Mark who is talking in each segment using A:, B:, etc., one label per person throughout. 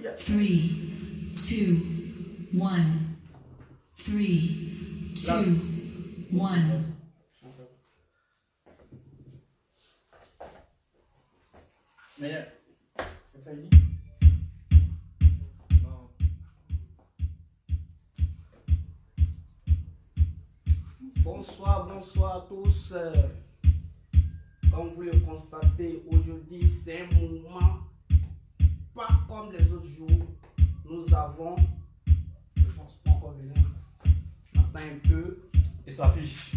A: 3, 2, 1. 3, 2, 1.
B: Mais c'est fini. Non.
C: Bonsoir, bonsoir à tous. Comme vous le constatez, aujourd'hui c'est un mouvement pas comme les autres jours. Nous avons, je pense pas encore venir, attends un peu.
B: Et ça affiche.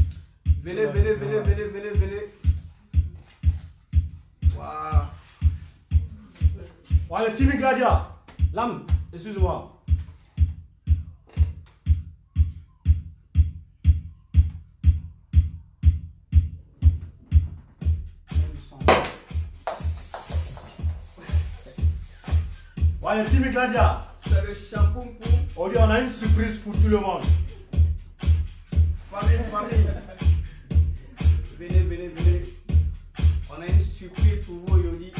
C: Venez, venez, venez, venez, venez, venez. Voilà.
B: Ouais, le Timmy Gladia. L'âme, excuse-moi. Ouais, le Timmy Gladia.
C: C'est le shampoing pour
B: Aujourd'hui, on a une surprise pour tout le monde.
C: famille, famille. Venez, venez, venez. On a une surprise pour vous aujourd'hui.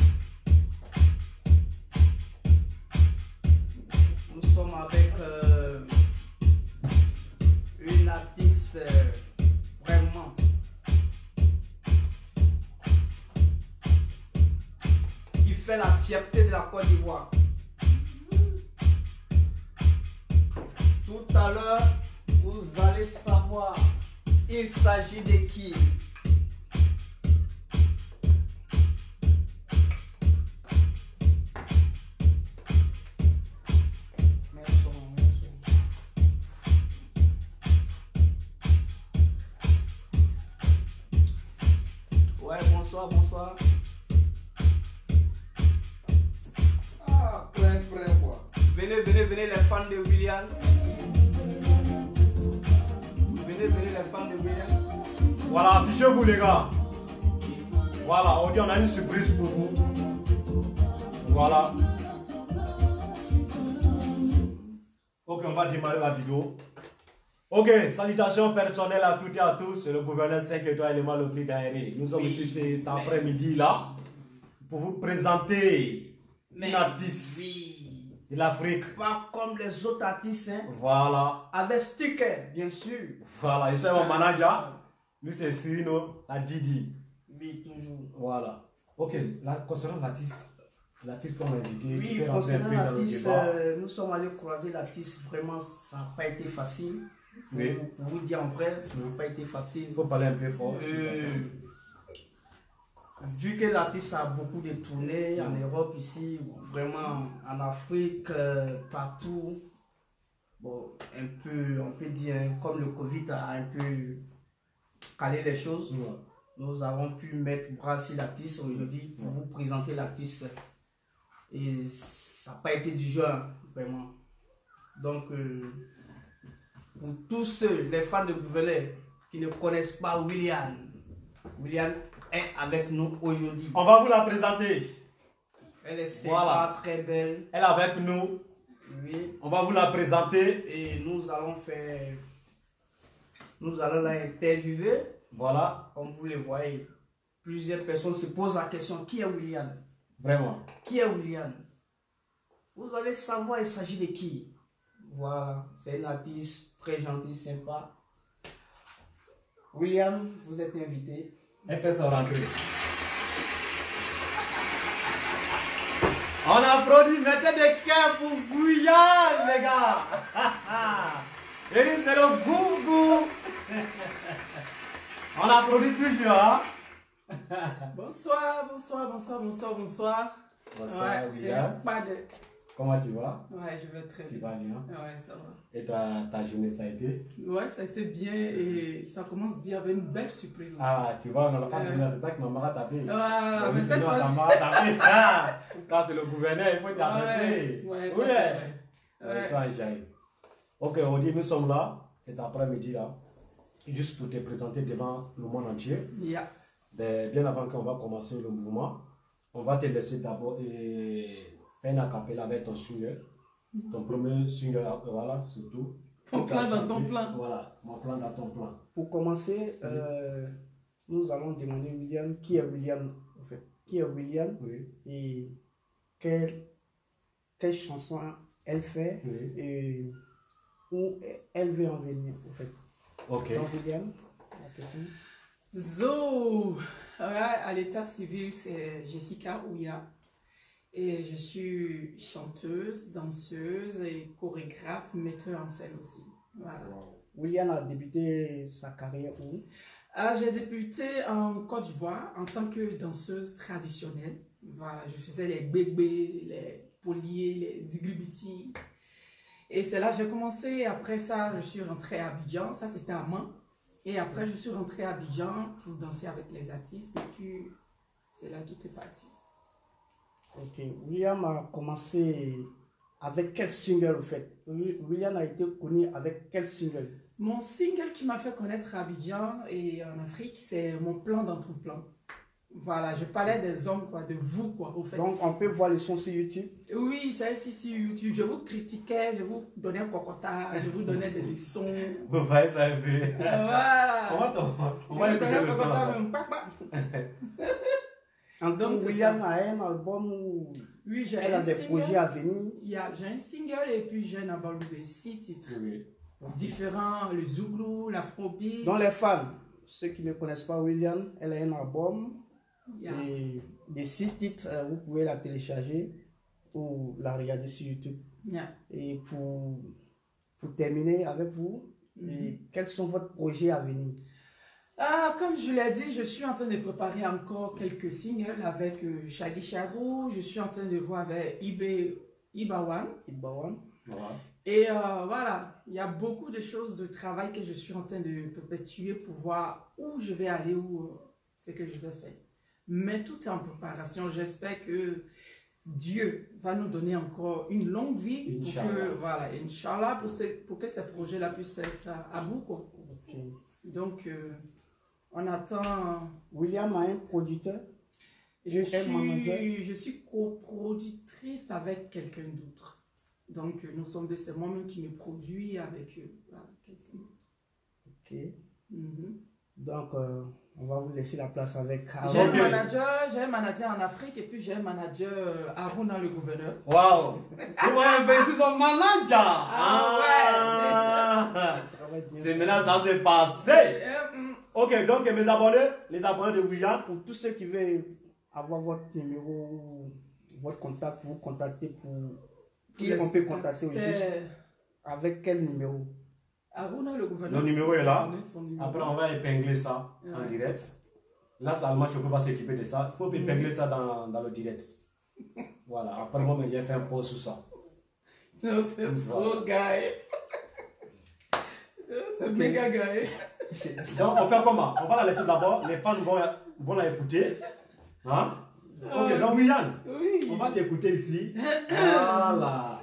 C: Nous sommes avec une artiste vraiment qui fait la fierté de la Côte d'Ivoire. Tout à l'heure, vous allez savoir, il s'agit de qui? Ouais, bonsoir, bonsoir.
D: Ah, plein quoi.
C: Venez, venez, venez les fans de William. Venez, venez les fans de William.
B: Voilà, affichez-vous les gars. Voilà, aujourd'hui on a une surprise pour vous. Voilà. Ok, on va démarrer la vidéo. Ok, salutations personnelles à toutes et à tous. C'est le gouverneur 5 étoiles élément le plus d'aéré. Nous sommes ici cet après-midi là pour vous présenter une artiste de l'Afrique.
C: Pas comme les autres artistes, hein.
B: Voilà.
C: Avec sticker, bien sûr.
B: Voilà, je suis mon manager. Lui c'est Cyrino, la Didi.
C: Oui, toujours.
B: Voilà. Ok, là, concernant l'artiste qu'on a invité,
C: Oui,
B: qui peut rentrer un
C: concernant
B: peu dans le
C: l'artiste,
B: débat.
C: nous sommes allés croiser l'artiste. Vraiment, ça n'a pas été facile.
B: Oui.
C: Pour vous dire en vrai, ça n'a pas été facile.
B: Il faut parler un peu fort.
C: Vu que l'artiste a beaucoup de tournées en Europe, ici, vraiment en Afrique, partout, bon, un peu, on peut dire, comme le Covid a un peu calé les choses, nous avons pu mettre bras sur l'artiste aujourd'hui pour vous présenter l'artiste. Et ça n'a pas été du genre, vraiment. Donc, pour tous ceux, les fans de gouverneur qui ne connaissent pas William est avec nous aujourd'hui.
B: On va vous la présenter.
C: Elle est sympa,
B: Voilà.
C: très belle.
B: Elle est avec nous.
C: Oui.
B: On va vous la présenter.
C: Et nous allons l'interviewer.
B: Voilà.
C: Comme vous le voyez, plusieurs personnes se posent la question, qui est William?
B: Vraiment.
C: Qui est William? Vous allez savoir il s'agit de qui. Voilà, c'est une artiste très gentille, sympa. William, vous êtes invité.
B: Elle peut se rentrer. On applaudit, mettez des cœurs pour Guyane, les gars. Et c'est le goût. On applaudit toujours, hein.
E: Bonsoir, bonsoir, bonsoir, bonsoir, bonsoir.
B: Bonsoir,
E: Ouais,
B: William.
E: c'est pas de...
B: Comment tu vas?
E: Ouais, je vais très
B: Tu
E: bien.
B: vas bien?
E: Ouais, ça va.
B: Et toi, ta journée, ça a été?
E: Ouais, ça a été bien et ça commence bien avec une belle surprise aussi.
B: Ah, tu vois, on n'a pas fini, c'est ça que ma mère a tapé.
E: Ah,
B: Donc,
E: mais cette
B: sinon,
E: fois-ci...
B: ta mère a tapé. Ah, quand c'est le gouverneur, il faut t'arrêter.
E: Ouais, ça,
B: Oui.
E: c'est vrai. Ouais.
B: Sois jailli. Ok, aujourd'hui, nous sommes là, cet après-midi là, juste pour te présenter devant le monde entier.
E: Yeah.
B: Bien avant qu'on va commencer le mouvement, on va te laisser d'abord faire une acapella avec ton single. Ton premier single, voilà, surtout.
E: Mon plan dans ton plan.
B: Voilà, mon plan dans ton plan.
C: Pour commencer, nous allons demander William, qui est William en fait? Qui est William?
B: Oui.
C: Et quel quelle chanson elle fait
B: Oui.
C: et où elle veut en venir, en fait.
B: Ok.
C: Donc, William, la question.
E: Zo, ouais, à l'état civil, c'est Jessica Ouya. Et je suis chanteuse, danseuse et chorégraphe, metteur en scène aussi. Voilà.
C: William a débuté sa carrière où?
E: J'ai débuté en Côte d'Ivoire en tant que danseuse traditionnelle. Voilà, je faisais les bébés, les poliers, les igributi. Et c'est là que j'ai commencé. Après ça, je suis rentrée à Abidjan. Ça, c'était à Mans. Et après, je suis rentrée à Abidjan pour danser avec les artistes. Et puis, c'est là tout est parti.
C: Ok. William a commencé avec quel single, en fait? William a été connu avec quel single?
E: Mon single qui m'a fait connaître à Abidjan et en Afrique, c'est Mon plan dans ton plan. Voilà, je parlais des hommes, quoi, de vous, quoi, au fait.
C: Donc, on peut voir les sons sur YouTube.
E: Oui, c'est ici sur YouTube. Je vous critiquais, je vous donnais un cocota, je vous donnais des leçons.
B: Vous voyez ça un peu.
E: Voilà.
B: On va
E: Je vous donnais
B: écouter
E: un
B: le son
E: cocota,
B: ensemble.
E: même. Pac, pac.
C: Donc,
E: Donc, c'est
C: William
E: ça.
C: a un album où
E: Oui, j'ai
C: elle a
E: un
C: des
E: single.
C: projets à venir.
E: J'ai un single et puis j'ai un album de 6 titres.
B: Oui.
E: Différents, le Zouglou, l'Afrobeat.
C: Dans les fans, ceux qui ne connaissent pas William, elle a un album
E: Yeah.
C: et des 6 titres, vous pouvez la télécharger ou la regarder sur YouTube.
E: Yeah.
C: Et pour terminer avec vous, et quels sont vos projets à venir?
E: Comme je l'ai dit, je suis en train de préparer encore quelques singles avec Shaggy Chabou. Je suis en train de voir avec Ibawan.
C: Ibawan.
B: Voilà.
E: Et voilà, il y a beaucoup de choses de travail que je suis en train de perpétuer pour voir où je vais aller, où ce que je vais faire. Mais tout est en préparation. J'espère que Dieu va nous donner encore une longue vie pour
B: Inch'Allah.
E: que, voilà, Inch'Allah, pour que ces projets-là puissent être à bout, quoi.
C: Ok.
E: Donc, on attend.
C: William a un producteur.
E: Je
C: Un manager.
E: suis coproductrice avec quelqu'un d'autre. Donc, nous sommes deux, c'est moi-même qui me produis avec voilà, quelqu'un d'autre.
C: Ok.
E: Mhm.
C: Donc, on va vous laisser la place avec
E: J'ai
C: Aaron.
E: un manager en Afrique et puis j'ai un manager Aruna, le gouverneur.
B: Waouh! Ouais, ben c'est son manager!
E: Ah
C: Travaille bien.
B: C'est maintenant ça s'est passé! Ok, donc mes abonnés, les abonnés de William,
C: Pour tous ceux qui veulent avoir votre numéro, votre contact, vous contacter pour qui on peut contacter au juste
E: C'est
C: avec quel numéro?
E: Aruna, le gouverneur.
B: le numéro est là.
E: On est son numéro.
B: Après, on va épingler ça en
E: Ouais.
B: direct. Là, l'allemand Choco va s'équiper de ça. Il faut épingler ça dans le direct. Voilà, après, moi, je viens faire un post sur ça.
E: Non, c'est trop gay. C'est méga gay.
B: Donc, on fait comment? On va la laisser d'abord. Les fans vont la écouter. Hein? Ok, donc, William,
E: Oui.
B: on va t'écouter ici. Voilà.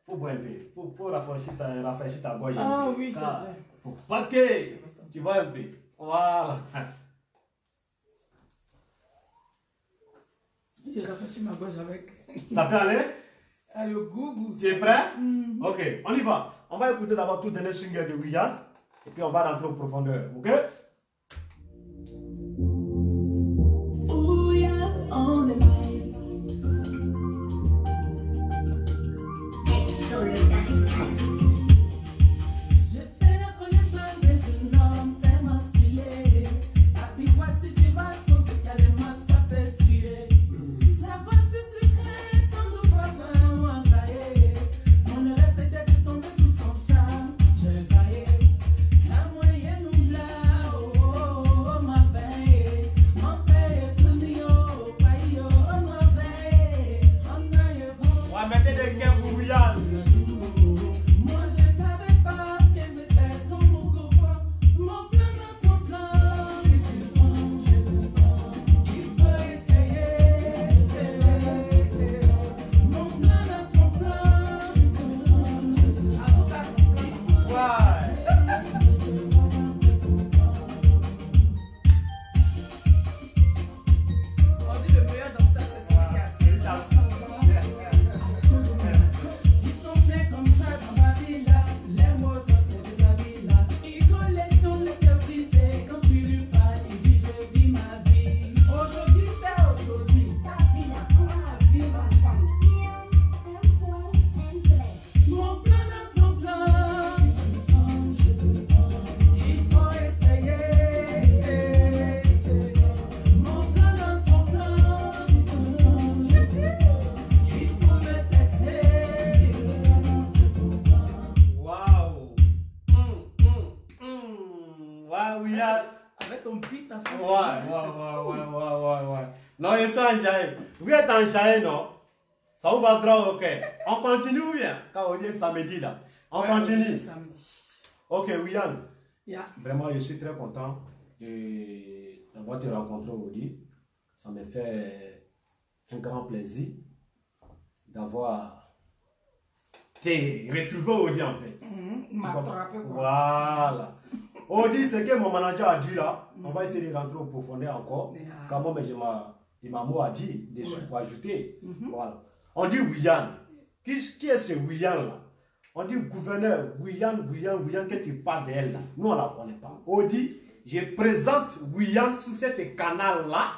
B: Faut boire un peu. Faut rafraîchir ta gorge.
E: Ah oui, c'est vrai.
B: Faut pas que tu vois un peu. Voilà.
E: J'ai rafraîchi ma gorge avec
B: Ça peut aller?
E: le gougou.
B: Tu es prêt? Ok, on y va. On va écouter d'abord tout dernier single de William. Et puis on va rentrer en profondeur. Ok?
A: Ooh, yeah, on the line. J'ai fait la connaissance des jeunes hommes tellement stylés. Happy voici tu vas sauter calmement, ça peut tuer. Savoir ce secret sans doute pas vraiment jaillir. Mon rêve c'était de tomber sous son charme. Je zaïe. La moyenne nous blague.
B: ouais. Non, ils sont en Jaï. Vous êtes en Jaï, non? Ça vous va droit au cœur. On continue ou bien? Quand on dit samedi là. On continue.
E: Samedi.
B: Ok, William.
E: Yeah.
B: Vraiment, je suis très content d'avoir te rencontré aujourd'hui. Ça me fait un grand plaisir d'avoir te retrouvé aujourd'hui en fait.
E: M'attraper quoi.
B: Voilà. Audi, ce que mon manager a dit là, on va essayer de rentrer au profondeur encore.
E: Yeah.
B: Quand même, il m'a mot a dit dessus
E: Ouais.
B: pour ajouter. Voilà. On dit William. Qui est ce William là? On dit gouverneur, William, que tu parles d'elle là. Nous, on ne la connaît pas. Audi, je présente William sur cette canal là.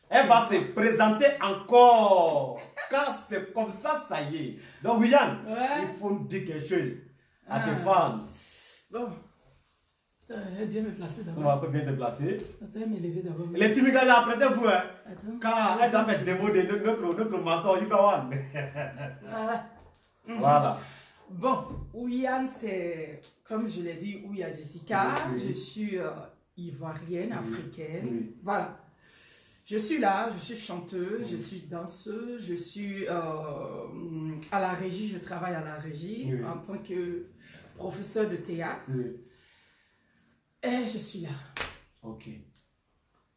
B: Elle va se présenter encore. Quand c'est comme ça, ça y est. Donc, William,
E: Ouais.
B: il faut nous dire quelque chose à tes
E: Ah.
B: fans.
E: Bon. Elle est bien me placer
B: On
E: d'abord.
B: va bien te placer.
E: Attends, me lever d'abord.
B: Les timides là, apprêtez-vous. Hein.
E: Attends.
B: Quand elle a fait démo de notre mentor, il va voir.
E: Voilà.
B: Voilà.
E: Bon, Ouyan, c'est, comme je l'ai dit, Ouya Jessica.
B: Oui.
E: Je suis ivoirienne, africaine.
B: Oui.
E: Voilà. Je suis là, je suis chanteuse, je suis danseuse, je suis à la régie, je travaille à la régie
B: Oui.
E: en tant que professeur de théâtre.
B: Oui.
E: Et je suis là.
B: Ok.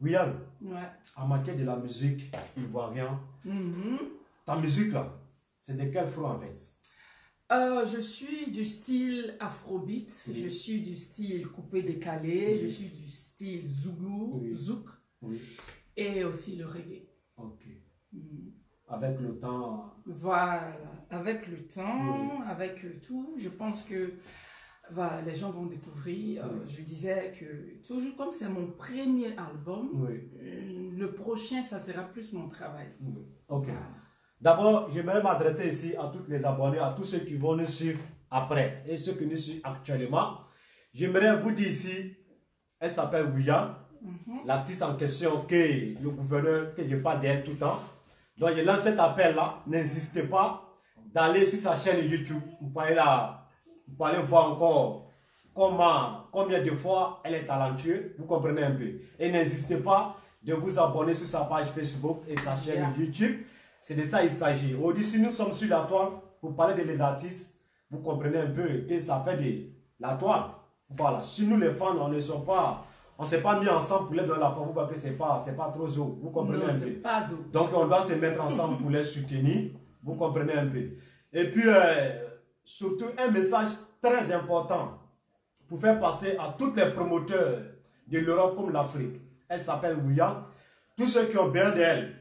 B: William,
E: Ouais.
B: en matière de la musique ivoirienne,
E: Mhm.
B: ta musique là, c'est de quel front en fait?
E: Je suis du style afrobeat,
B: Oui.
E: je suis du style coupé-décalé,
B: Oui.
E: je suis du style zoulou,
B: Oui.
E: zouk,
B: Oui.
E: et aussi le reggae.
B: Ok.
E: Mhm.
B: Avec le temps.
E: Voilà, avec le temps,
B: Oui.
E: avec tout, je pense que voilà, les gens vont découvrir.
B: Oui.
E: Je disais que toujours comme c'est mon premier album,
B: Oui.
E: le prochain, ça sera plus mon travail.
B: Oui. Ok.
E: Voilà.
B: D'abord, j'aimerais m'adresser ici à tous les abonnés, à tous ceux qui vont nous suivre après et ceux qui nous suivent actuellement. J'aimerais vous dire ici, elle s'appelle William, l'artiste en question que le gouverneur, que je parle d'elle tout le temps. Donc je lance cet appel-là, n'hésitez pas d'aller sur sa chaîne YouTube, vous pouvez voir encore combien de fois elle est talentueuse, vous comprenez un peu. Et n'hésitez pas de vous abonner sur sa page Facebook et sa chaîne
E: Yeah.
B: YouTube. C'est de ça qu'il s'agit. Au-dessus, nous sommes sur la toile pour parler de les artistes. Vous comprenez un peu que ça fait de la toile. Voilà. Si nous les fans, on ne s'est pas mis ensemble pour les donner la forme. Vous voyez que c'est pas trop zo. Vous comprenez
E: Non,
B: un
E: c'est
B: peu.
E: pas zo.
B: Donc on doit se mettre ensemble pour les soutenir. Vous comprenez un peu. Et puis, surtout, un message très important pour faire passer à tous les promoteurs de l'Europe comme l'Afrique. Elle s'appelle William. Tous ceux qui ont besoin d'elle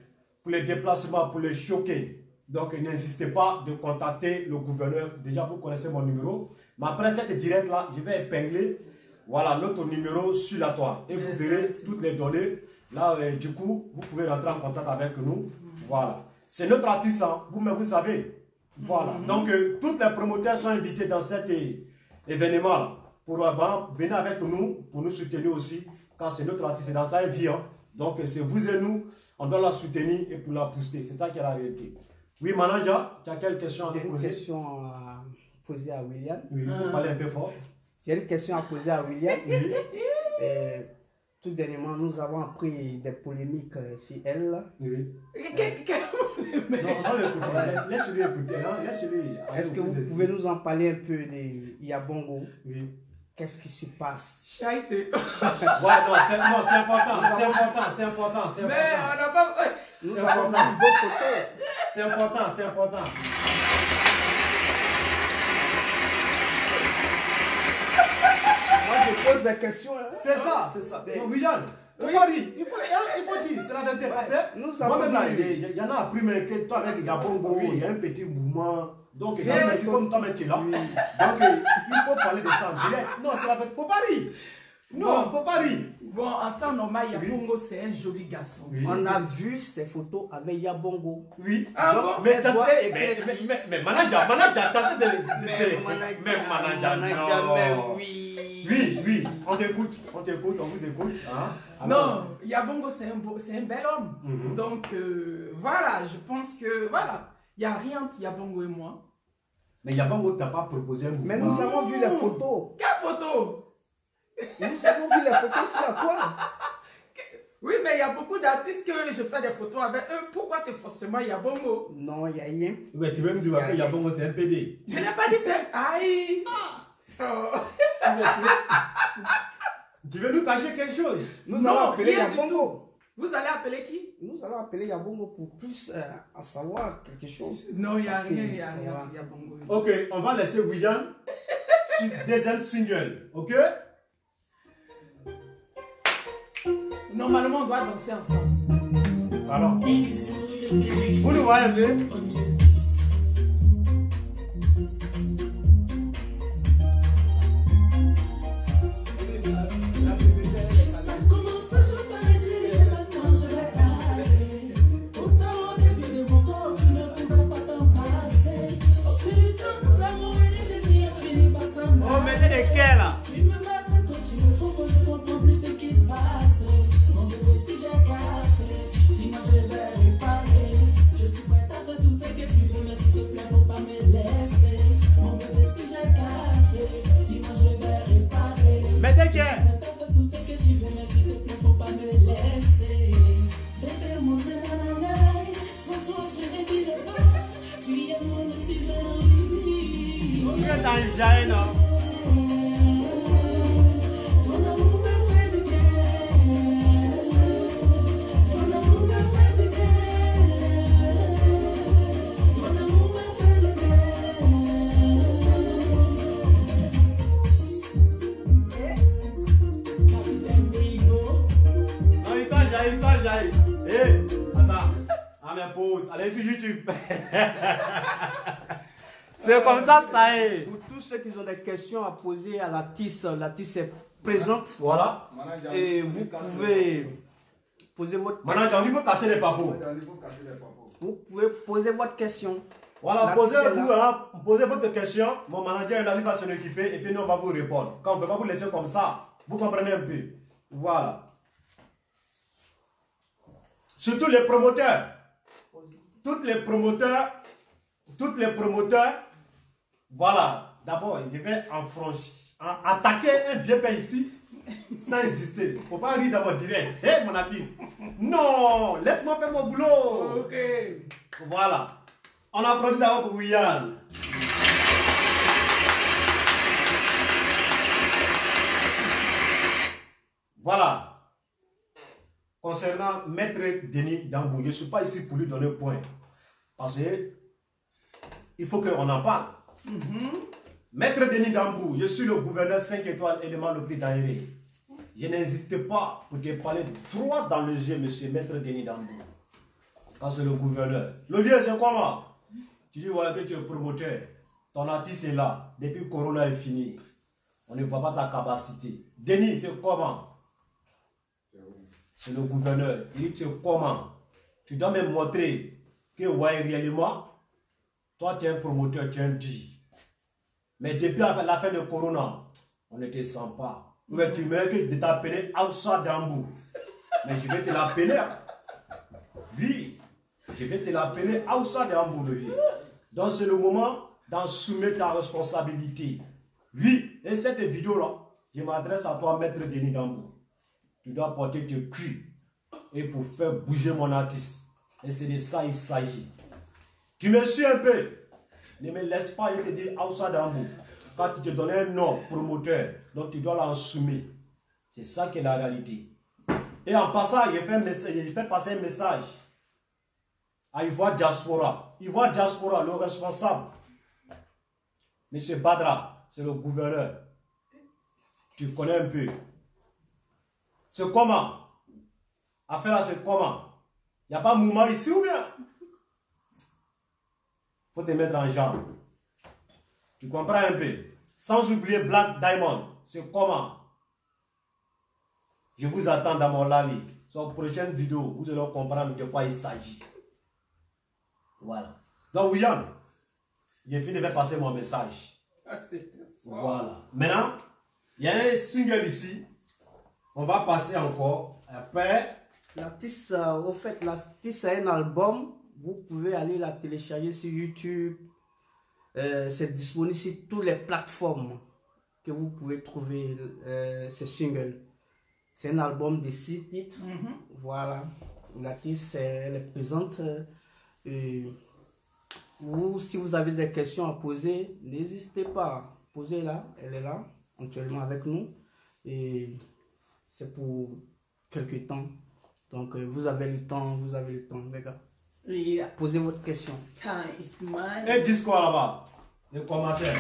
B: pour les déplacements, pour les choquer. Donc n'hésitez pas de contacter le gouverneur. Déjà, vous connaissez mon numéro. Mais après cette direct-là, je vais épingler voilà, notre numéro sur la toile. Et vous verrez toutes les données. Là, du coup, vous pouvez rentrer en contact avec nous. Voilà. C'est notre artiste, hein. Vous savez. Voilà. Donc, tous les promoteurs sont invités dans cet événement-là. Pour venir avec nous, pour nous soutenir aussi. Car c'est notre artiste, c'est dans sa vie. Hein. Donc, c'est vous et nous. On doit la soutenir et pour la booster. C'est ça qui est la réalité. Oui, manager, tu as quelle question à nous
C: J'ai une
B: poser?
C: question à poser à William.
B: Oui, il faut parler un peu fort.
C: J'ai une question à poser à William.
B: Oui.
C: Tout dernièrement, nous avons appris des polémiques sur elle.
B: Oui.
E: Mais-
B: Non, on va l'écouter. Laisse-lui écouter. Hein. Laisse-lui.
C: Est-ce que vous pouvez nous en parler un peu de Yabongo?
B: Oui.
C: Qu'est-ce qui se passe?
E: Chai, c'est...
B: Ouais, non, c'est important. C'est important. C'est important. C'est
E: Mais
B: important.
E: on n'a pas...
C: Nous
B: C'est
C: avons
B: important.
C: vu vos photos.
B: C'est important. C'est important.
C: Moi, je pose des questions. Hein.
B: C'est ça, c'est ça.
C: Mais-
B: Non, William, faut pas dire. Il faut dire, c'est la vérité. Parce que
C: Nous avons
B: moi-même, là,
C: vu.
B: il y en a appris, mais que toi, avec Gabongo,
C: Oui.
B: il y a un petit mouvement. Donc,
C: Oui.
B: c'est comme toi, mais tu es là.
C: Oui.
B: Donc, il faut parler de ça en direct. Non, c'est la vérité. Faut pas rire. Non,
E: Bon.
B: faut pas rire.
E: Bon, en temps normal, Yabongo, c'est un joli garçon.
B: Oui.
C: On a vu ces photos avec Yabongo.
B: Oui.
E: Ah
C: Donc,
E: bon?
B: Mais
C: elle doit
B: mais manager, tente de
C: manager,
B: manager, non.
C: mais oui.
B: Oui, on t'écoute, on vous écoute. Hein? Alors,
E: Non, Yabongo, c'est un bel homme.
B: Mhm.
E: Donc, voilà, je pense que, voilà, il n'y a rien entre Yabongo et moi.
B: Mais Yabongo t'a pas proposé un mouvement.
C: Mais nous avons vu les photos.
E: Quelle photo?
C: Nous avons vu les photos sur la toile.
E: Oui, mais il y a beaucoup d'artistes que je fais des photos avec eux. Pourquoi c'est forcément Yabongo?
C: Non, il n'y a rien.
B: Ouais, tu veux me dire que Yabongo c'est un PD.
E: Je n'ai pas dit ça. Aïe! Oh.
B: Tu veux nous cacher quelque chose?
C: Nous
E: Non,
C: allons appeler
E: rien du
C: Yabongo.
E: Vous allez appeler qui?
C: Nous allons appeler Yabongo pour plus en savoir quelque chose.
E: Non, il n'y a
C: Parce que-
E: rien, il n'y a rien.
C: voilà.
E: Yabongo.
B: Ok, on va laisser William sur deuxième single, ok?
E: Normalement, on doit danser ensemble.
B: Alors, vous nous voyez un peu?
A: Ça commence toujours par agir, j'ai pas le temps, je vais t'arrêter. Pourtant, au début de mon corps, tu ne pouvais pas t'en passer. Au fil du temps, l'amour et les désirs finissent par s'en aller.
B: Oh, mettez des quais là.
A: Tu me maltraites quand tu me trouves, je comprends plus ce qui se passe. Mon bébé, si j'ai café, dis-moi, je vais réparer. Je suis prête à faire tout ce que tu veux, mais s'il te plaît, faut pas me laisser. Mon bébé, si j'ai café, dis-moi, je vais réparer.
B: Mettez quais.
A: Je vais faire tout ce que tu veux, mais s'il te plaît, faut pas me laisser. Bébé, mon témoignage, sans toi, je respirerai pas. Tu es mon si j'ai envie.
B: Vous êtes dans Jaï, non?
A: Ton amour me fait du bien. Ton amour me fait du bien. Ton amour me fait du bien. Capitaine Brigo.
B: Non, ils sont Jaï. Eh, attends. Ah, mais pause. Allez sur YouTube. C'est comme ça est.
C: Pour tous ceux qui ont des questions à poser à l'artiste est présente.
B: Voilà.
C: Et vous pouvez poser votre
B: Maintenant,
C: question.
B: j'ai envie de casser les papos.
C: Vous pouvez poser votre question.
B: Voilà,
C: L'artiste est là.
B: posez votre question. Mon manager est là, il va s'en occuper et puis nous, on va vous répondre. Quand on ne peut pas vous laisser comme ça, vous comprenez un peu. Voilà. Surtout les promoteurs. Toutes les promoteurs, voilà. D'abord, je vais attaquer un vieux pays ici sans exister. Il ne faut pas rire dans mon direct. Hé, mon artiste. Non, laisse-moi faire mon boulot.
E: Ok.
B: Voilà. On applaudit d'abord pour William. Voilà. Concernant Maître Denis Dambou, je ne suis pas ici pour lui donner point. Parce que il faut qu'on en parle. Maître Denis Dambou, je suis le gouverneur 5 étoiles, élément le prix d'Aéré. Je n'existe pas pour te parler droit dans les yeux, monsieur Maître Denis Dambou. Quand c'est le gouverneur. Le lieu, c'est comment? Tu dis, ouais, que tu es promoteur. Ton artiste est là. Depuis Corona est fini. On ne voit pas ta capacité. Denis, c'est comment? C'est le gouverneur. Il dit, c'est comment? Tu dois me montrer que, ouais, réellement, toi, tu es un promoteur, tu es un dit. Mais depuis la fin de Corona, on ne te sent pas. Mais tu mérites de t'appeler Aoussa Dambou. Mais je vais te l'appeler. Oui, je vais te l'appeler Aoussa Dambou, le vieux. Donc, c'est le moment d'assumer ta responsabilité. Oui, et cette vidéo-là, je m'adresse à toi, Maître Denis Dambou. Tu dois porter tes culs et pour faire bouger mon artiste. Et c'est de ça il s'agit. Tu me suis un peu. Ne me laisse pas te dire Aoussa Dambou. Quand tu te donnes un nom promoteur, donc tu dois l'assumer. C'est ça qui est la réalité. Et en passant, il fait passer un message à Ivoire Diaspora. Ivoire Diaspora, le responsable, M. Badra, c'est le gouverneur. Tu connais un peu. C'est comment? Affaire là, c'est comment? Il n'y a pas Mouma ici ou bien? Faut te mettre en jambe. Tu comprends un peu? Sans oublier Black Diamond. C'est comment? Je vous attends dans mon lali. Sur la prochaine vidéo, vous allez comprendre de quoi il s'agit. Voilà. Donc, William, j'ai fini de passer mon message.
E: Ah, c'était fort.
B: Voilà. Maintenant, il y a un single ici. On va passer encore. Après,
C: L'artiste, au fait, l'artiste a un album. Vous pouvez aller la télécharger sur YouTube. C'est disponible sur toutes les plateformes que vous pouvez trouver ces singles. C'est un album de 6 titres.
E: Mhm.
C: Voilà. L'artiste, elle est présente. Vous, si vous avez des questions à poser, n'hésitez pas. Posez-la. Elle est là, actuellement avec nous. Et c'est pour quelques temps. Donc, vous avez le temps, les gars.
E: Yeah.
C: Posez votre question.
E: Time is money.
B: Et dis quoi là-bas? Les commentaires.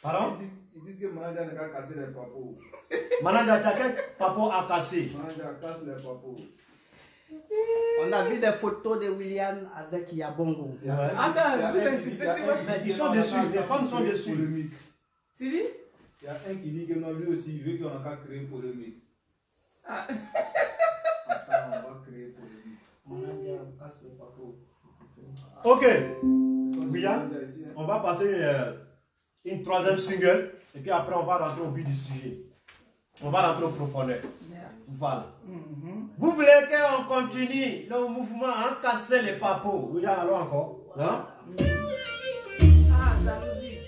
B: Pardon?
D: Ils disent que Mananja n'a qu'à casser les papos.
B: Mananja, t'as quel papo à casser?
D: Mananja casse les papos.
C: On a vu des photos de William avec Yabongo.
B: Ouais.
E: Attends, vous insistez sur votre...
B: Mais ils sont déçus, les fans sont déçus.
E: Tu dis?
D: Il y a un qui dit que non, lui aussi, il veut qu'on a qu'à créer polémique.
E: Ah.
D: Attends, on va créer polémique.
C: Mananja casse le papo.
B: Ok, William, on va passer une troisième single et puis après on va rentrer au but du sujet. On va rentrer au profondeur.
E: Yeah.
B: Voilà.
E: Mhm.
B: Vous voulez qu'on continue le mouvement à casser les papos? William, allons encore. Hein?
E: Ah, jalousie.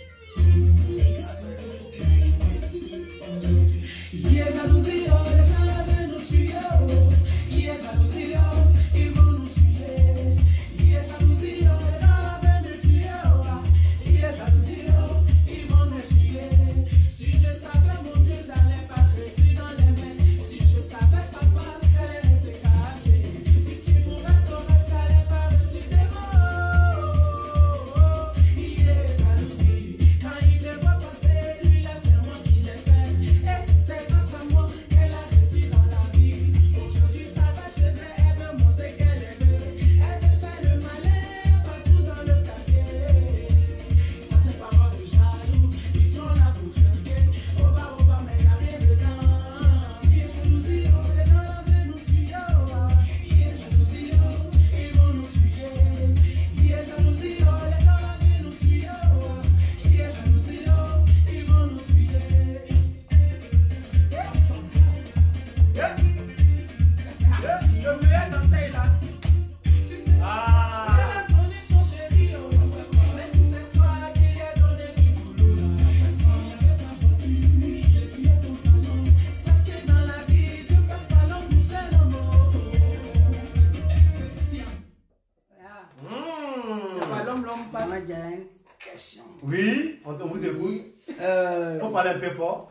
A: Yeah, jalousie, oh, les gens veulent nous tuer, oh. Yeah, jalousie, oh, ils vont nous tuer. Yeah, jalousie, oh, les gens veulent nous tuer, oh. Yeah, jalousie, oh, ils vont nous tuer. Si je savais, mon Dieu, j'allais pas rester dans les mains. Si je savais, papa, j'allais rester caché. Si tu pouvais t'aurais, j'allais pas reçu des mots. Yeah, jalousie, quand il les voit passer, lui là, c'est moi qui l'ai fait. Et c'est grâce à moi qu'elle a réussi dans sa vie. Aujourd'hui, ça va chez elle, elle veut montrer qu'elle est belle. Elle veut faire le malin partout dans le quartier. Ça, c'est pas moi de jaloux, ils sont là pour critiquer. Oba, mais il a rien dedans. Il est jalousie, oh, les gens là veulent nous tuer, oh. Il est jalousie, oh, ils vont nous tuer. Il est jalousie, oh, les gens là veulent nous tuer, oh. Il est jalousie, oh, ils vont nous tuer.
E: Le meilleur dans ça, il a...
B: Ah!
A: Elle a donné son chéri, oh. Mais si c'est toi qui lui as donné du boulot, ça fait sans il y avait ta voiture, il essuyait ton salon. Sache que dans la vie, Dieu passe pas l'homme pour faire l'amour.
E: Ah,
B: Mmh.
E: c'est pas l'homme passe.
C: Mananja a une question.
B: Oui, on vous écoute. Faut parler un peu fort.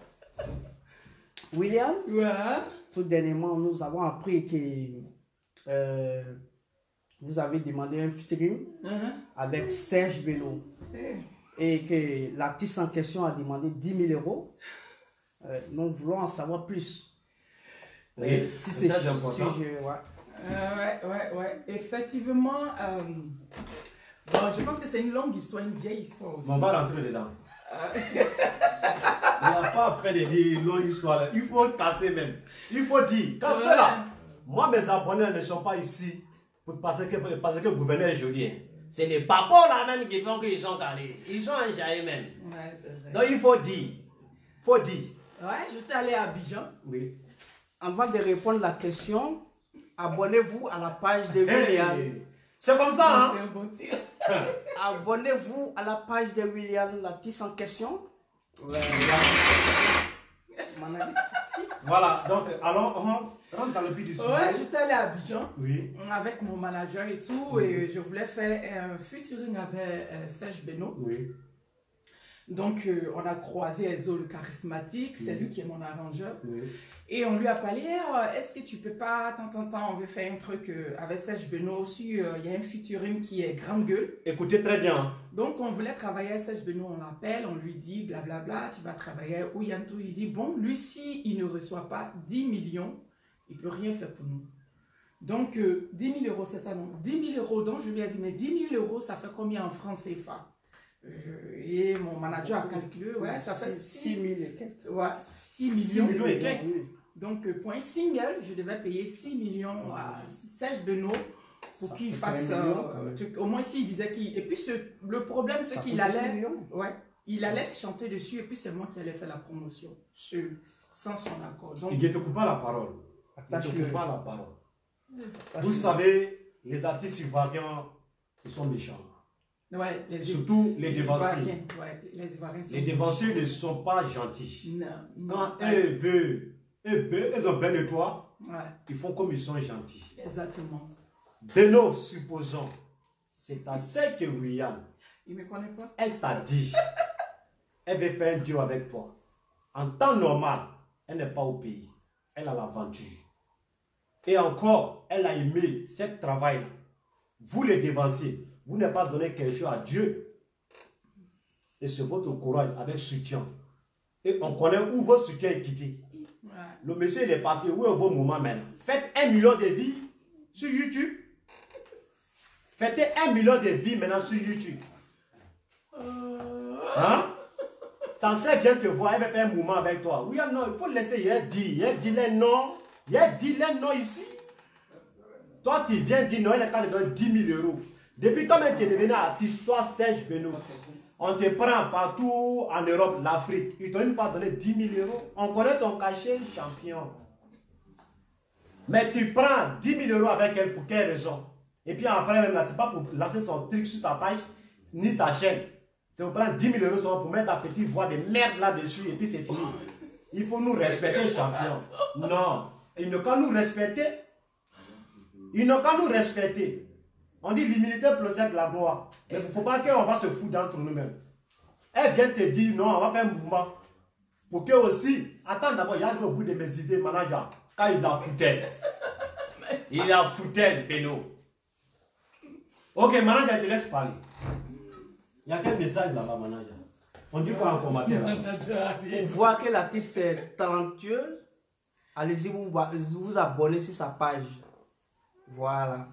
C: William,
E: Ouais.
C: tout dernièrement, nous avons appris que vous avez demandé un featuring
E: Mhm.
C: avec Serge Beno et que l'artiste en question a demandé 10 000 euros. Nous voulons en savoir plus.
B: Oui,
C: Si
B: c'est
C: c'est
B: très important.
E: Ouais. Effectivement, bon, je pense que c'est une longue histoire, une vieille histoire aussi.
B: On va rentrer dedans. Il n'y a pas fait de longues histoires. Il faut casser même. Il faut dire. Casse
E: Ouais.
B: là. Moi, mes abonnés ne sont pas ici parce que le gouverneur est joli. C'est les papos là même qui font qu'ils sont calés. Ils sont enjaillés même.
E: Ouais, c'est vrai.
B: Donc il faut dire. Faut dire.
E: Ouais, j'étais allé à Abidjan.
B: Oui.
C: Avant de répondre à la question, abonnez-vous à la page de William.
B: Hey. C'est comme ça,
E: C'est
B: hein?
E: un bon tir.
C: Abonnez-vous à la page de William, l'artiste en question.
B: Voilà. Donc, allons, on rentre dans le but du sujet.
E: Ouais, j'étais allé à Abidjan
B: Oui.
E: avec mon manager et tout, et je voulais faire un featuring avec Serge Beno.
B: Oui.
E: Donc, on a croisé Elzo le charismatique, c'est lui qui est mon arrangeur.
B: Oui.
E: Et on lui a parlé, est-ce que tu peux pas, on veut faire un truc avec Serge Beno aussi, il y a un featuring qui est grande gueule.
B: Écoutez très bien.
E: Donc, on voulait travailler avec Serge Beno, on l'appelle, on lui dit, blablabla, tu vas travailler où Yantou, il dit, bon, lui, si il ne reçoit pas 10 millions, il peut rien faire pour nous. Donc, 10 000 euros, c'est ça, non? 10 000 euros, donc je lui ai dit, mais 10 000 euros, ça fait combien en francs CFA? Et mon manager a calculé, ouais, ça fait
C: 6 000 et quelques.
E: Ouais, 6 millions.
B: 6 millions et quelques.
E: Donc, pour un single, je devais payer 6 millions à Serge Beno pour qu'il fasse. Au moins, s'il disait qu'il. Et puis, le problème, c'est qu'il allait. Ouais, il allait chanter dessus et puis c'est moi qui allais faire la promotion, seul, sans son accord. Donc,
B: Il ne te coupe pas la parole. Il ne te coupe pas la parole. Vous savez, les artistes ivoiriens, ils sont méchants.
E: Ouais,
B: Surtout les dévanciers.
E: Ivoiriens, ouais, les Ivoiriens sont
B: Les dévanciers ne sont pas gentils.
E: Non.
B: Quand ils ont besoin de toi,
E: Ouais,
B: ils font comme ils sont gentils.
E: exactement.
B: Beno, supposons, c'est ta sœur que William,
E: Il ne me connaît pas.
B: elle t'a dit, elle veut faire un deal avec toi. En temps normal, elle n'est pas au pays. Elle a l'aventure. Et encore, elle a aimé ce travail-là. Vous les dévanciers, vous n'avez pas donné quelque chose à Dieu. Et c'est votre courage avec soutien. Et on connaît où votre soutien est quitté.
E: Ouais.
B: Le monsieur il est parti. Où est vos moments maintenant? Faites 1 million de vues sur YouTube. Faites 1 million de vues maintenant sur YouTube. Hein? Ta soeur vient te voir, elle va faire un mouvement avec toi. Oui, non, il faut laisser. Il a dit les noms. Il a dit les noms ici. Toi, tu viens dire non, il est qu'à te donner 10 000 euros. Depuis toi-même, tu es devenu artiste, toi, Serge Beno. On te prend partout en Europe, l'Afrique. Ils t'ont pas donné 10 000 euros. On connaît ton cachet, champion. Mais tu prends 10 000 euros avec elle pour quelle raison? Et puis après, même là, c'est pas pour lancer son truc sur ta page, ni ta chaîne. C'est pour prendre 10 000 euros seulement pour mettre ta petite voix de merde là-dessus et puis c'est fini. Il faut nous respecter, champion. Non. Ils n'ont qu'à nous respecter. Ils n'ont qu'à nous respecter. On dit l'humilité protège la gloire. Mais il ne faut pas qu'on va se foutre d'entre nous-mêmes. Elle vient te dire non, on va faire un mouvement. Pour que aussi, attends d'abord, il y a au bout de mes idées, manager. Quand il a foutaise. Il a foutaise, Beno. Ok, manager, je te laisse parler. Il y a quel message là-bas, manager? On dit quoi en commentaire là?
C: Pour voir que l'artiste est talentueux, allez-y vous abonner sur sa page. Voilà.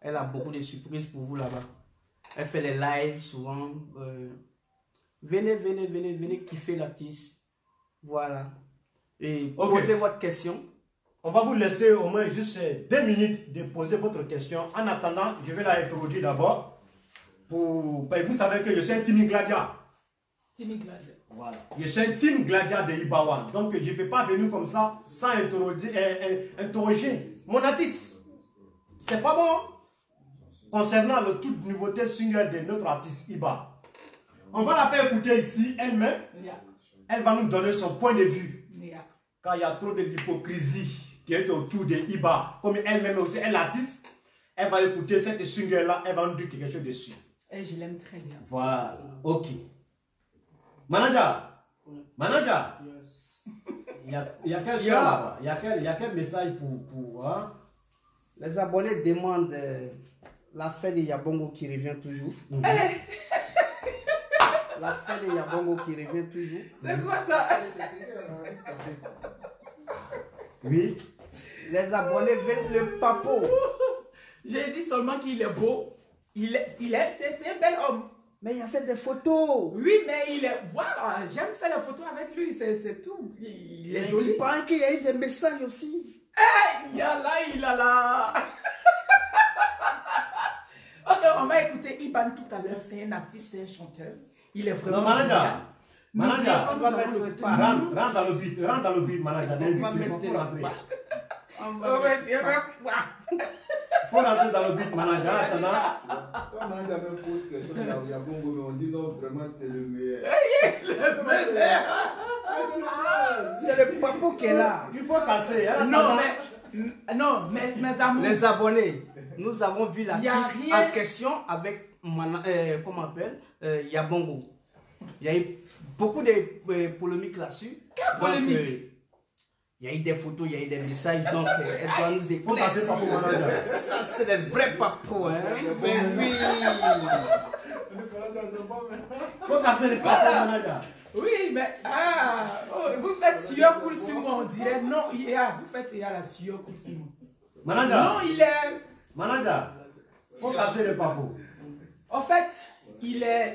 C: Elle a beaucoup de surprises pour vous là-bas. Elle fait les lives souvent. Venez kiffer l'artiste. Voilà. Et posez votre question.
B: On va vous laisser au moins juste 2 minutes de poser votre question. En attendant, je vais la introduire d'abord. Vous savez que je suis un team Gladia.
E: Timmy Gladia.
B: Voilà. Je suis un team Gladia de Ibawan. Donc je ne peux pas venir comme ça sans interroger mon artiste. C'est pas bon. Concernant le toute nouveauté single de notre artiste Iba. On va la faire écouter ici elle-même.
E: Yeah.
B: Elle va nous donner son point de vue.
E: Yeah.
B: Quand il y a trop d'hypocrisie qui est autour de Iba, comme elle-même aussi, elle est artiste, elle va écouter cette single-là, elle va nous dire quelque chose dessus.
E: Et je l'aime très bien.
B: Voilà, ok. Manager, il y a quel choix là-bas? Il y a quel message pour hein?
C: Les abonnés demandent la fête de Yabongo qui revient toujours. La fête de Yabongo qui revient toujours.
E: C'est quoi ça?
B: Oui.
C: Les abonnés veulent le papo.
E: J'ai dit seulement qu'il est beau. C'est un bel homme.
C: Mais il a fait des photos.
E: Oui, mais il est... Voilà, j'aime faire les photos avec lui, c'est tout. Il est joli.
C: Il paraît qu'il y a eu des messages aussi.
E: Il a là. Ok, on va écouter Iban tout à l'heure. C'est un artiste, c'est un chanteur. Il est vraiment...
B: Non, manager,
E: rentre
B: rentre dans le beat, manager. Faut rentrer dans le beat, manager. Attends.
D: Quand manager me pose question, il y a Bongo, mais on dit non, vraiment, t'es le meilleur.
C: C'est le papo qui est là.
B: Il faut casser.
E: Non, mais mes amours...
C: Les abonnés, nous avons vu l'artiste
E: rien...
C: en question avec, comment on appelle, Yabongo. Il y a eu beaucoup de polémiques là-dessus.
E: Quelle polémique?
C: Il y a eu des photos, il y a eu des messages, donc elle doit nous
B: Faut casser papo, manager.
C: Ça, c'est des vrais papos, hein. Mais oui.
B: Faut casser les papos, manager.
E: Oui, mais vous faites sueur coule sur moi, on dirait. Non, vous faites la sueur coule sur moi.
B: Manager.
E: Non, il est...
B: Manager, faut casser les papos.
E: En fait, il est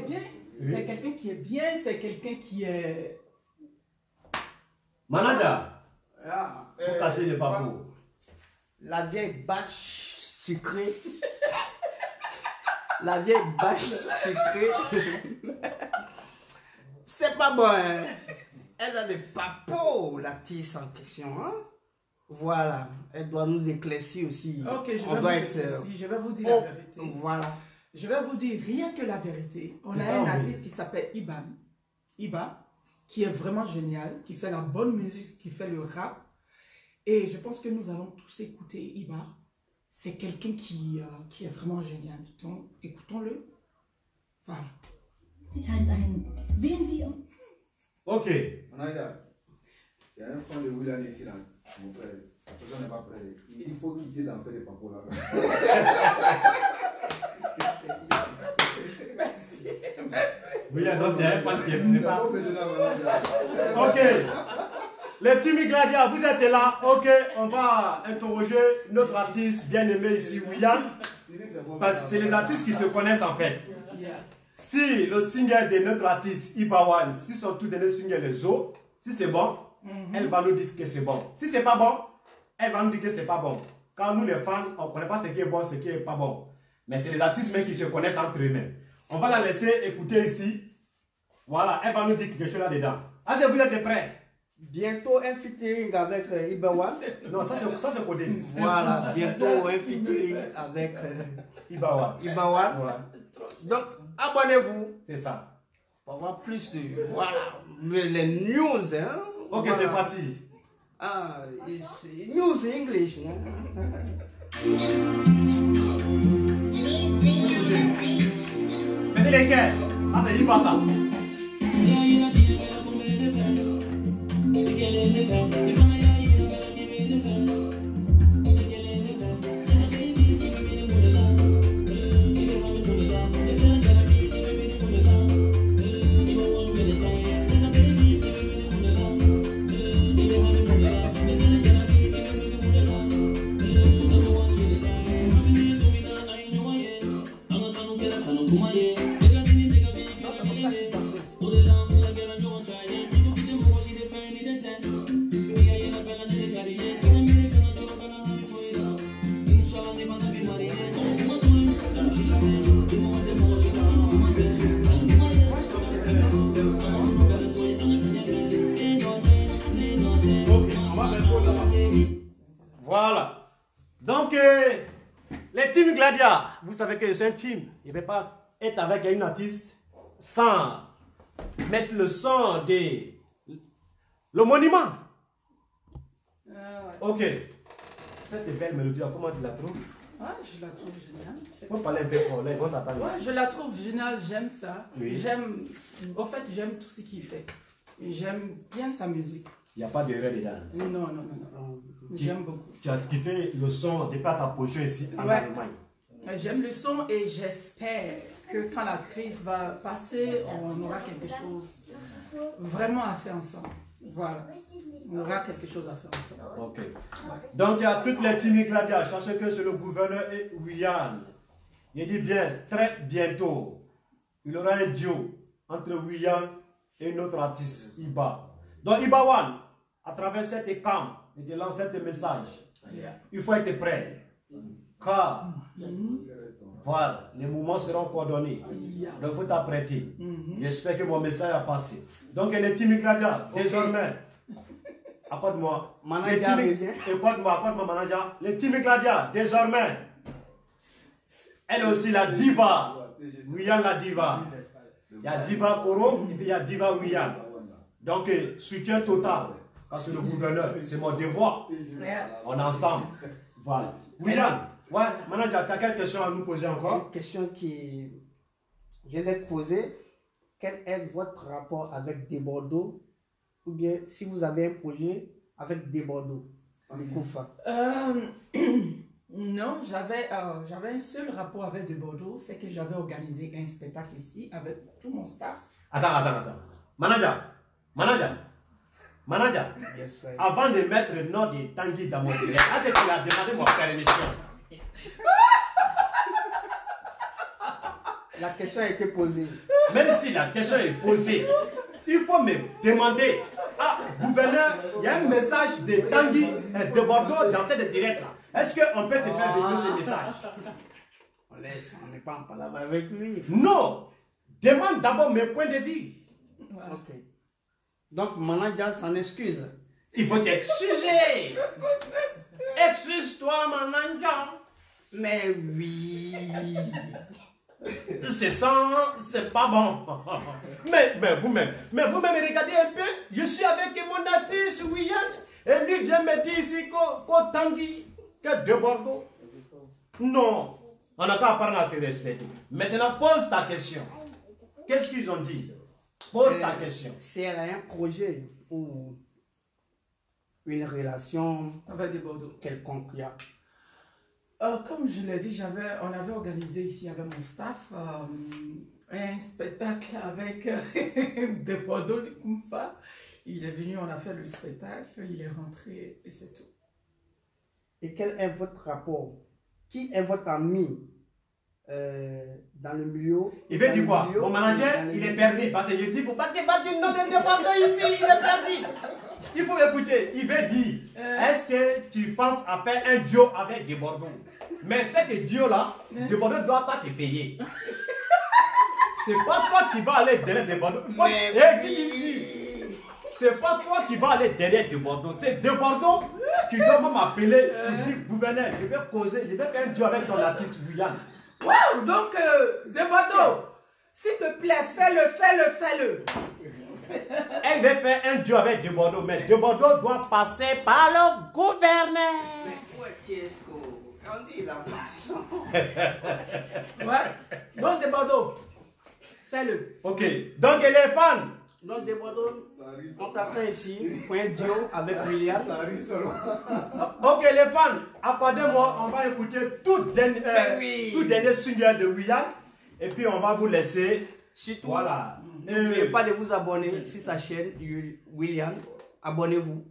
E: bien. Oui. C'est quelqu'un qui est bien, c'est quelqu'un qui est...
B: Manager, faut casser les papos.
C: La vieille bâche sucrée. La vieille bâche sucrée. C'est pas bon, hein? Elle a des papos, l'artiste en question, hein? Voilà, elle doit nous éclaircir aussi.
E: Ok, je vais vous éclaircir, je vais vous dire la vérité.
C: Voilà.
E: je vais vous dire rien que la vérité. On
B: C'est
E: a
B: ça,
E: un
B: oui.
E: artiste qui s'appelle Iba, qui est vraiment génial, qui fait la bonne musique, qui fait le rap. Et je pense que nous allons tous écouter Iba. C'est quelqu'un qui est vraiment génial. Donc, écoutons-le. Voilà.
F: Details ein. Wählen Sie aus.
B: Ok.
D: Manager, il y a un front de William ici, là, mon frère. La personne n'est pas prête. Il faut quitter d'en faire des papos là.
E: Merci.
B: Oui, donc il y a un pas qui est
D: C'est pas maintenant, manager.
B: Ok. Les Timmy Gladia, vous êtes là. Ok, on va interroger notre artiste bien aimé ici, William. Parce que c'est les artistes qui se connaissent en fait.
E: Yeah.
B: Si le single de notre artiste Ibawan, si son tout dernier single est Zo, si c'est bon, elle va nous dire que c'est bon. Si c'est pas bon, elle va nous dire que c'est pas bon. Quand nous les fans, on ne connaît pas ce qui est bon, ce qui est pas bon. Mais c'est les artistes même qui se connaissent entre eux-mêmes. On va la laisser écouter ici. Voilà, elle va nous dire quelque chose là-dedans. Ah, si vous êtes prêts?
C: Bientôt un featuring avec Ibawan.
B: Non, ça c'est codé.
C: Voilà, bientôt un featuring avec
B: Ibawan.
C: Ibawan.
B: Voilà,
C: Donc, abonnez-vous
B: c'est ça.
C: pour avoir plus de. Voilà, mais les news. Hein?
B: Ok,
C: Voilà.
B: c'est parti.
C: Ah, it's news in English. Hein?
B: Mettez les cœurs. Ah, c'est Iba ça. Voilà. Donc, les teams Gladia, vous savez que c'est un team. Il ne peut pas être avec une artiste sans mettre le son de le monument.
E: Ouais.
B: Ok. Cette belle mélodie, comment tu la trouves?
E: Ouais, je la trouve géniale.
B: Il faut parler un peu fort, là, ils vont t'attendre
E: Ouais,
B: ici.
E: je la trouve géniale, j'aime ça.
B: Oui.
E: J'aime, au fait, j'aime tout ce qu'il fait. Et j'aime bien sa musique.
B: Il n'y a pas d'erreur dedans.
E: Non. J'aime beaucoup.
B: Tu as kiffé le son depuis ta position ici en
E: Ouais.
B: Allemagne.
E: J'aime le son et j'espère que quand la crise va passer, on aura quelque chose vraiment à faire ensemble. Voilà. On aura quelque chose à faire ensemble.
B: Ok. Donc, il y a toutes les teams Gladia. Sachez que c'est le gouverneur et William. Il dit bien, très bientôt, il y aura un duo entre William et notre artiste, Iba. Donc, Ibawan, à travers cet écran, il te lance ce message.
E: Yeah.
B: Il faut être prêt. Car, voilà, les mouvements seront coordonnés.
E: Yeah.
B: Donc, il faut t'apprêter. J'espère que mon message a passé. Donc, les teams Gladia, désormais, accorde-moi.
C: Manager
B: Les teams-
C: revient.
B: accorde-moi, manager. Les teams Gladia, désormais, elle aussi la diva. William la diva. Il y a diva Koro et puis il y a diva William. Donc, soutien total. Parce que le gouverneur, c'est mon devoir.
E: Yeah.
B: On est ensemble. Voilà. William, ouais, manager, tu as quelques questions à nous poser encore?
C: Une question qui vient d'être posée. Quel est votre rapport avec Desbordeaux? Ou bien si vous avez un projet avec Desbordeaux, le Koufa.
E: Non, j'avais un seul rapport avec de Bordeaux, c'est que j'avais organisé un spectacle ici avec tout mon staff.
B: Attends. Manager,
C: Yes, sir.
B: avant de mettre le nom de Tanguy dans mon direct, est-ce que tu as demandé mon permission?
C: La question a été posée.
B: Même si la question est posée, il faut me demander. Ah, gouverneur, il y a un message de Tanguy de Bordeaux dans cette direct-là. Est-ce qu'on peut te faire véhiculer ce message?
C: On laisse, on n'est pas en palabre avec lui.
B: Non! Demande d'abord mes points de vue.
E: Voilà.
C: Ok. Donc, manager s'en excuse.
B: Il faut t'excuser. Excuse-toi, manager.
C: Mais oui.
B: C'est ça, c'est pas bon. Mais vous-même, regardez un peu. Je suis avec mon artiste, William, et lui vient me dire ici qu'au Tanguy, que de Bordeaux. Non, on n'a qu'à parler à se respecter. Maintenant, pose ta question. Qu'est-ce qu'ils ont dit? Pose ta question.
C: Si elle a un projet ou une relation
E: Avec des Bordeaux.
C: quelconque, il y a.
E: Comme je l'ai dit, on avait organisé ici avec mon staff un spectacle avec des Bordeaux de Kumpa. Il est venu, on a fait le spectacle, il est rentré et c'est tout.
C: Et quel est votre rapport? Qui est votre ami dans le milieu?
B: Il veut dire quoi? Mon manager, il est perdu. Parce que je dis, il ne faut pas dire non de Bordeaux ici, il est perdu. Il faut écouter. Il veut dire, est-ce que tu penses à faire un duo avec des Bordeaux? Mais cet duo-là, des Bordeaux doit pas te payer. C'est pas toi qui vas aller derrière des Bordeaux. C'est pas toi qui vas aller derrière des Bordeaux. C'est des Bordeaux qui doivent m'appeler. Il dit, gouverneur, je vais causer, je vais faire un duo avec ton artiste William.
E: Waouh, donc de Bordeaux, s'il te plaît, fais-le.
B: Elle veut faire un duo avec de Bordeaux, mais de Bordeaux doit passer par le gouverneur.
C: On dit la
E: Ouais. Donc de Bordeaux, fais-le.
B: Ok, donc les fans.
C: Donc des Bordeaux, on t'attend ici pour un duo avec William.
D: Ça arrive seulement.
B: Ok les fans, accordez-moi, on va écouter tout dernier single de William. Et puis on va vous laisser.
C: Surtout,
B: Voilà.
C: n'oubliez pas de vous abonner sur sa chaîne William. Abonnez-vous.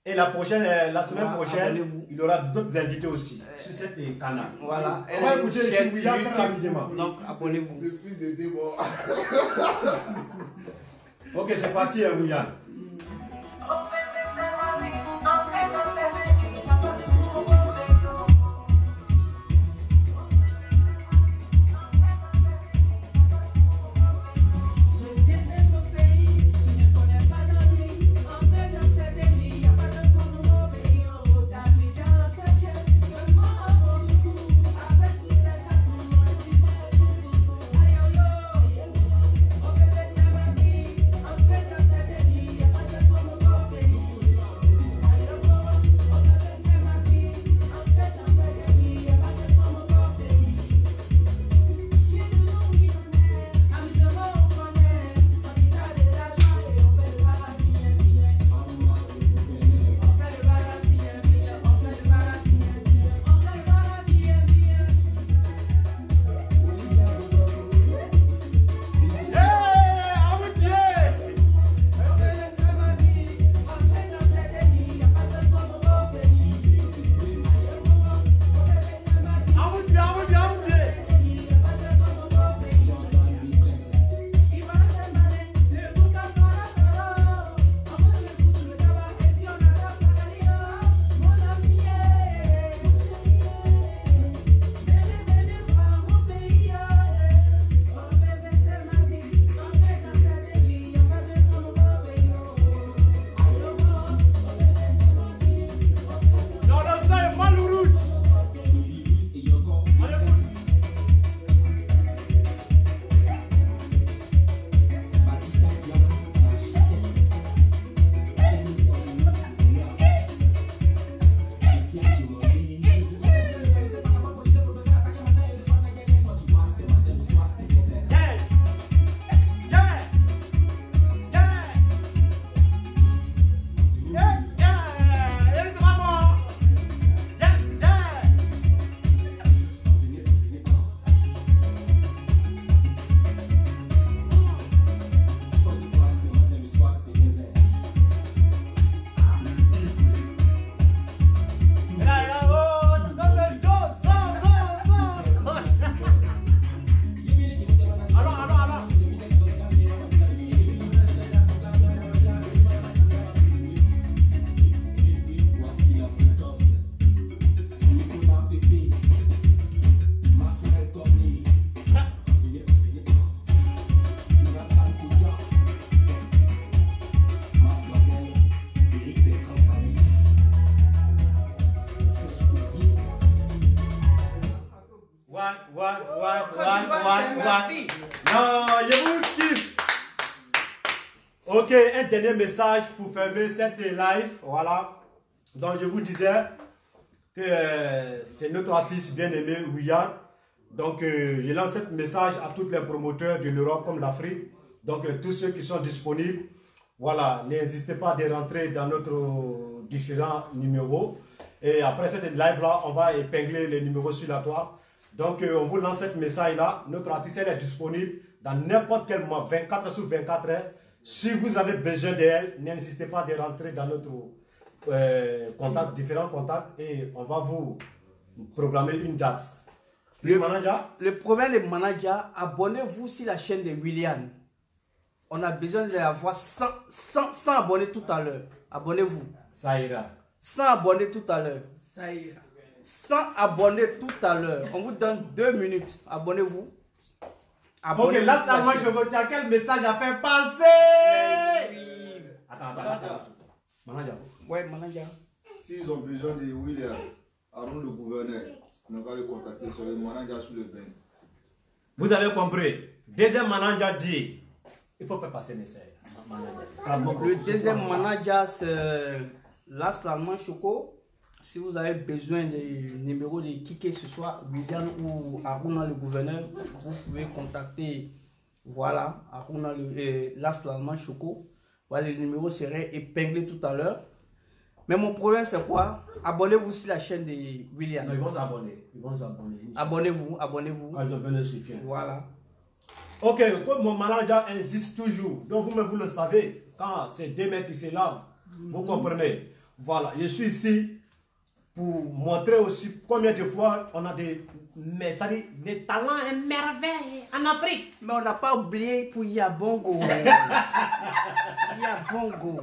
B: Et la semaine prochaine,
C: abonnez-vous.
B: il y aura d'autres invités aussi sur cette canal.
C: Voilà.
B: On va écouter ici William très rapidement.
C: Donc abonnez-vous.
D: Le fils de Déborah.
B: Ok, c'est parti William.
A: Oh, bébé, ça va bien.
E: c'est ma fille.
B: Non, je vous kiffe. Ok, un dernier message pour fermer cette live. Voilà. Donc, je vous disais que c'est notre artiste bien-aimé, William. Donc, je lance ce message à tous les promoteurs de l'Europe comme l'Afrique. Donc, tous ceux qui sont disponibles, voilà, n'hésitez pas à rentrer dans notre différents numéros. Et après cette live-là, on va épingler les numéros sur la toile. Donc, on vous lance ce message-là. Notre artiste, elle est disponible dans n'importe quel mois, 24 sur 24 heures. Si vous avez besoin d'elle, n'hésitez pas à rentrer dans notre contact, différents contacts, et on va vous programmer une date. Le manager?
C: Le problème des managers, abonnez-vous sur la chaîne de William. On a besoin d'avoir 100 abonnés tout à l'heure. Abonnez-vous.
B: Ça ira.
C: 100 abonnés tout à l'heure.
E: Ça ira.
C: 100 abonnés tout à l'heure. On vous donne 2 minutes. Abonnez-vous.
B: Ok, là,
C: sur la
B: moi,
C: chaîne.
B: je retiens quel message a fait passer.
C: Oui.
B: Attends. Manager.
C: Ouais, manager.
D: S'ils ont besoin de William, Arun le gouverneur, on va le contacter sur le manager sous le bain.
B: Vous avez compris. Deuxième manager dit, il faut faire passer message.
C: Le deuxième manager, c'est l'Allemand Choco. Si vous avez besoin des numéros de qui que ce soit, William ou Aruna le gouverneur, vous pouvez contacter, voilà, Aruna l'Allemand Choco. Voilà, les numéros seraient épinglés tout à l'heure. Mais mon problème, c'est quoi? Abonnez-vous sur la chaîne de William.
B: Non, ils vont s'abonner. Ils vont s'abonner.
C: Abonnez-vous, abonnez-vous.
B: Ah, je vais le soutien.
C: Voilà.
B: Ok, comme mon manager insiste toujours, donc vous-même vous le savez, quand c'est deux mecs qui se lavent, vous comprenez. Voilà, je suis ici pour montrer aussi combien de fois on a des talents et merveilles en Afrique.
C: Mais on n'a pas oublié pour Yabongo. Yabongo.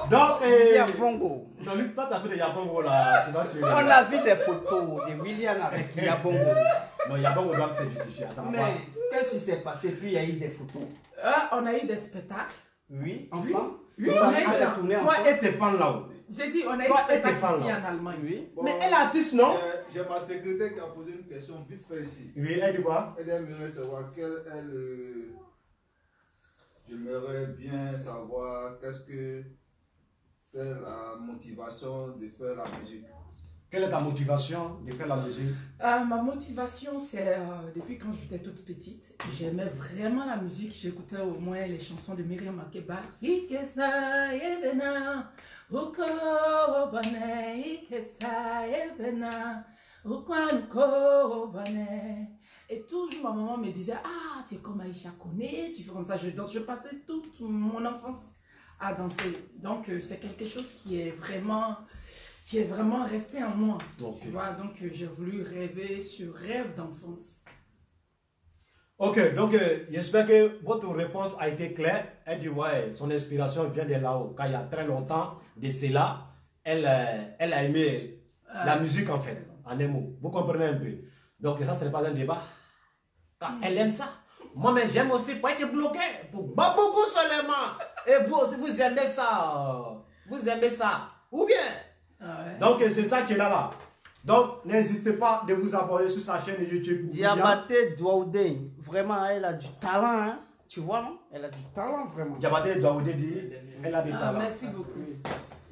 B: Donc,
C: Yabongo.
B: non, lui, toi, t'as vu de Yabongo là.
C: On a vu des photos de William avec Yabongo.
B: Non, Yabongo doit se justifier. Attends,
C: Mais qu'est-ce qui s'est passé? Puis il y a eu des photos.
E: On a eu des spectacles.
C: Oui, ensemble.
E: Oui,
C: Vous
E: on
C: avez
E: a
C: fait la
E: eu
C: tournée
B: toi
C: ensemble.
B: et tes fans là-haut.
E: J'ai dit, on a eu
B: Toi
E: des
B: et tes
E: spectacles
B: fans,
E: ici
B: là.
E: en Allemagne.
C: Oui.
D: Bon,
B: Mais elle est artiste, non?
D: J'ai ma secrétaire qui a posé une question vite fait ici.
B: Oui, elle dit quoi?
D: Elle aimerait savoir quel est le. J'aimerais bien savoir qu'est-ce que c'est la motivation de faire la musique.
B: Quelle est ta motivation de faire la musique?
E: Ma motivation, c'est depuis quand j'étais toute petite, j'aimais vraiment la musique. J'écoutais au moins les chansons de Myriam Makeba. Ikesa ebena, uko obane, ikesa ebena, ukwanuko obane. Et toujours ma maman me disait, ah, tu es comme Aïcha Koné, tu fais comme ça, je danse. Je passais toute mon enfance à danser. Donc c'est quelque chose qui est vraiment resté en moi.
B: Ok.
E: Tu vois, donc j'ai voulu rêver ce rêve d'enfance.
B: Ok, donc j'espère que votre réponse a été claire. Elle dit, ouais, son inspiration vient de là-haut. Quand il y a très longtemps de cela, elle a aimé la musique en fait, en un mot. Vous comprenez un peu? Donc ça, ce n'est pas un débat. Quand elle aime ça. Moi, mais j'aime aussi pas être bloqué. Pas beaucoup seulement. Et vous aussi, vous aimez ça. Vous aimez ça. Ou bien.
E: Ah ouais.
B: Donc c'est ça qui est là. Donc n'hésitez pas de vous abonner sur sa chaîne YouTube.
C: Diabaté Douaoudé, vraiment, elle a du talent. Hein? Tu vois, non? Elle a du talent, vraiment.
B: Diabaté Douaoudé dit, elle a des talents.
E: Merci beaucoup.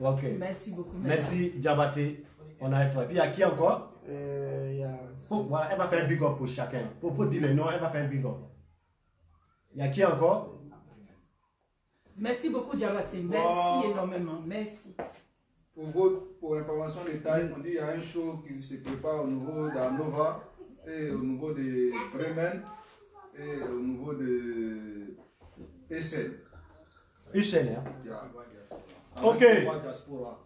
B: Ok.
E: Merci beaucoup.
B: Merci Diabaté. On a toi. Puis il y a qui encore?
C: Il y a...
B: Voilà, elle va faire un big up pour chacun. Pour dire le nom, elle va faire un big up. Il y a qui encore?
E: Merci beaucoup, Diabaté. Merci énormément. Merci.
D: Pour information détail, on dit qu'il y a un show qui se prépare au niveau d'Anova et au niveau de Bremen et au niveau de Essen.
B: Essen, hein?
D: Il y a-
B: Ok.
D: Diaspora.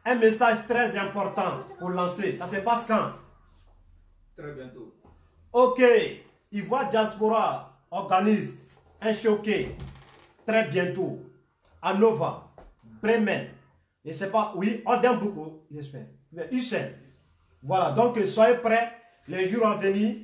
B: Un message très important pour lancer. Ça se passe quand?
D: Très bientôt.
B: Ok. Ivoire Diaspora organise un showcase très bientôt à Nova, Bremen. Je ne sais pas, oui, Oldenburg, j'espère. Mais Essen. Voilà, donc soyez prêts. Les jours à venir,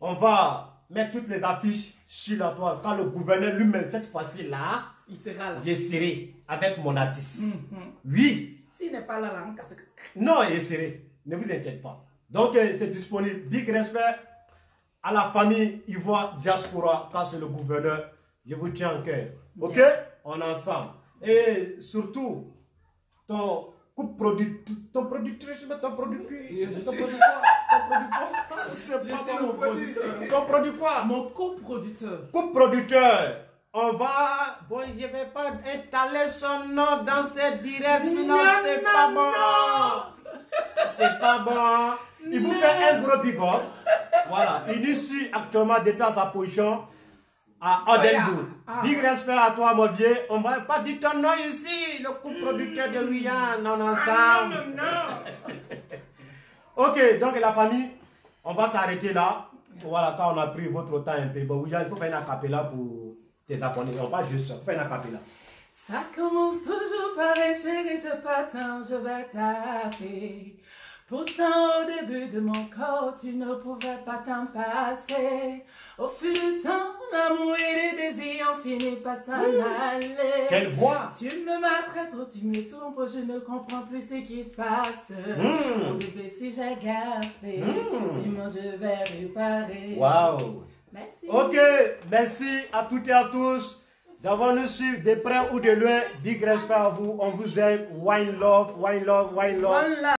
B: on va mettre toutes les affiches sur la toile. Quand le gouverneur lui-même, cette fois-ci là,
E: Il sera là.
B: je serai avec mon artiste. Oui.
E: S'il n'est pas là, on casse.
B: Non, je serai. Ne vous inquiétez pas. Donc, c'est disponible. Big respect à la famille Ivoire Diaspora, car c'est le gouverneur, je vous tiens en cœur. Ok? On est ensemble. Et surtout, ton producteur, ton producteur, ton produit quoi?
E: Mon coproducteur.
B: Coproducteur. On va, bon, je ne vais pas étaler son nom dans cette direction, non, c'est pas bon. C'est pas bon. Il vous fait un gros big up. Voilà, il initie actuellement depuis sa position à Odenbourg. Big respect à toi, mon vieux. On ne va pas dire ton nom ici, le coproducteur de Luyan, on est ensemble. Ok, donc la famille, on va s'arrêter là. Voilà, quand on a pris votre temps un peu. Bon, il faut faire une acapella pour tes abonnés. On va juste faire une acapella.
A: Ça commence toujours par les chéris, je patins, je vais taper. Pourtant au début de mon corps, tu ne pouvais pas t'en passer. Au fil du temps, l'amour et les désirs ont fini par s'en aller.
B: Quelle voix!
A: Tu me maltraites, oh, tu me trompes, je ne comprends plus ce qui se passe. Mon bébé, si j'ai gardé, dis-moi, je vais réparer.
B: Waouh!
A: Merci.
B: Ok, merci à toutes et à tous d'avoir nous suivi de près ou de loin. Big respect à vous, on vous aime. Wine love, wine love, wine love.